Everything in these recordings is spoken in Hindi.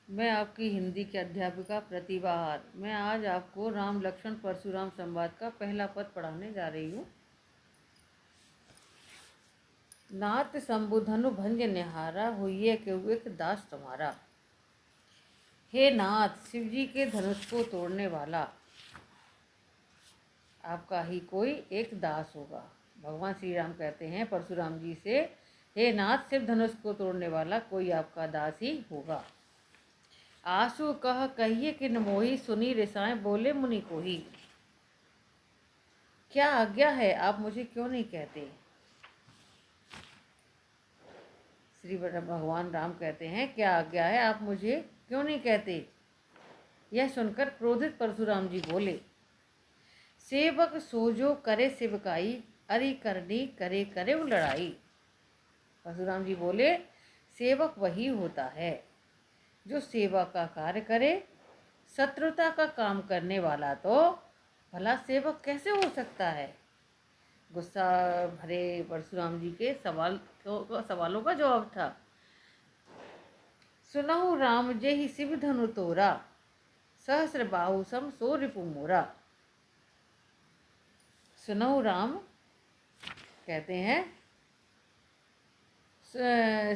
मैं आपकी हिंदी की अध्यापिका प्रतिभा आर। मैं आज आपको राम लक्ष्मण परशुराम संवाद का पहला पद पढ़ाने जा रही हूँ। नाथ शंभु धनु भंज निहारा, हुई केहू एक दास तुम्हारा। हे नाथ, शिव जी के धनुष को तोड़ने वाला आपका ही कोई एक दास होगा। भगवान श्री राम कहते हैं परशुराम जी से, हे नाथ, शिव धनुष को तोड़ने वाला कोई आपका दास ही होगा। आसु कह कहिए किन मोही, सुनी रिसाएं बोले मुनि को ही। क्या आज्ञा है, आप मुझे क्यों नहीं कहते। श्री भगवान राम कहते हैं, क्या आज्ञा है, आप मुझे क्यों नहीं कहते। यह सुनकर क्रोधित परशुराम जी बोले, सेवक सोजो करे सेवकाई, अरि करनी करे करे वो लड़ाई। परशुराम जी बोले, सेवक वही होता है जो सेवा का कार्य करे। शत्रुता का काम करने वाला तो भला सेवक कैसे हो सकता है। गुस्सा भरे परशुराम जी के सवालों का जवाब था। सुनहु राम जे ही शिव धनु तोरा, सहस्र बाहु सम सो रिपु मोरा। सुनहु राम कहते हैं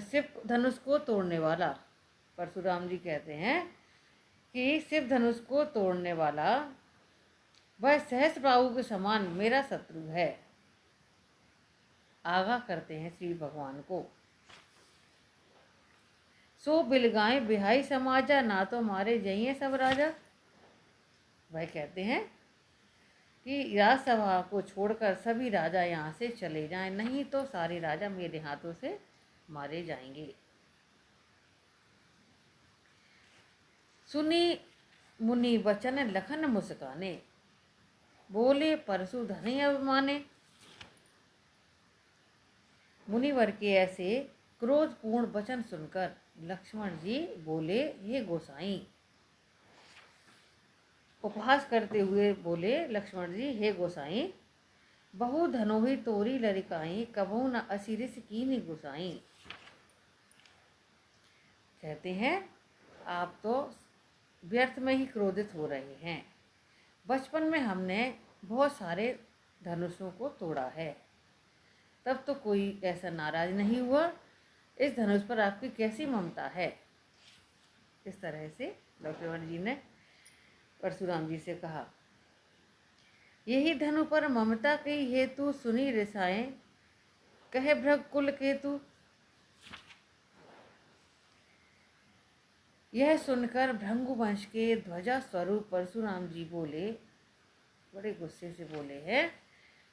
शिव धनुष को तोड़ने वाला। परशुराम जी कहते हैं कि शिव धनुष को तोड़ने वाला वह सहस्र बाहु के समान मेरा शत्रु है। आगाह करते हैं श्री भगवान को। सो बिलगाएं बिहाई समाजा, ना तो मारे जइए सब राजा। वह कहते हैं कि राजसभा को छोड़कर सभी राजा यहाँ से चले जाएं, नहीं तो सारे राजा मेरे हाथों से मारे जाएंगे। सुनी मुनि वचन लखन मुस्काने, बोले परशु धनी अभिमाने। मुनिवर के ऐसे क्रोधपूर्ण वचन सुनकर लक्ष्मण जी बोले, हे गोसाई। उपहास करते हुए बोले लक्ष्मण जी, हे गोसाई, बहु धनोही तोरी लरिकाई, कबहू न असिरिस कीनी गोसाई। कहते हैं आप तो व्यर्थ में ही क्रोधित हो रहे हैं। बचपन में हमने बहुत सारे धनुषों को तोड़ा है, तब तो कोई ऐसा नाराज नहीं हुआ। इस धनुष पर आपकी कैसी ममता है। इस तरह से लक्ष्मण जी ने परशुराम जी से कहा। यही धनु पर ममता की हेतु, सुनी रिसाएं कहे भृग कुल केतु। यह सुनकर भृंगु वंश के ध्वजा स्वरूप परशुराम जी बोले, बड़े गुस्से से बोले हैं,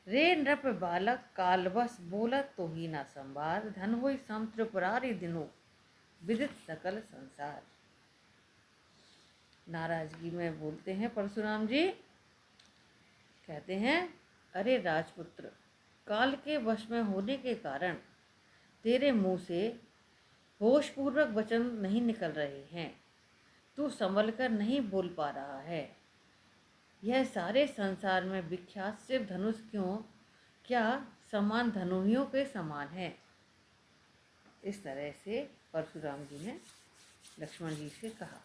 रे नृप बालक कालवश बोलत तो ही ना संभार, धन होई सम त्रिपुरारी दिनो विदित सकल संसार। नाराजगी में बोलते हैं परशुराम जी। कहते हैं, अरे राजपुत्र, काल के वश में होने के कारण तेरे मुंह से होशपूर्वक वचन नहीं निकल रहे हैं। तू संभल कर नहीं बोल पा रहा है। यह सारे संसार में विख्यात शिव धनुष क्या समान धनुहियों के समान है। इस तरह से परशुराम जी ने लक्ष्मण जी से कहा।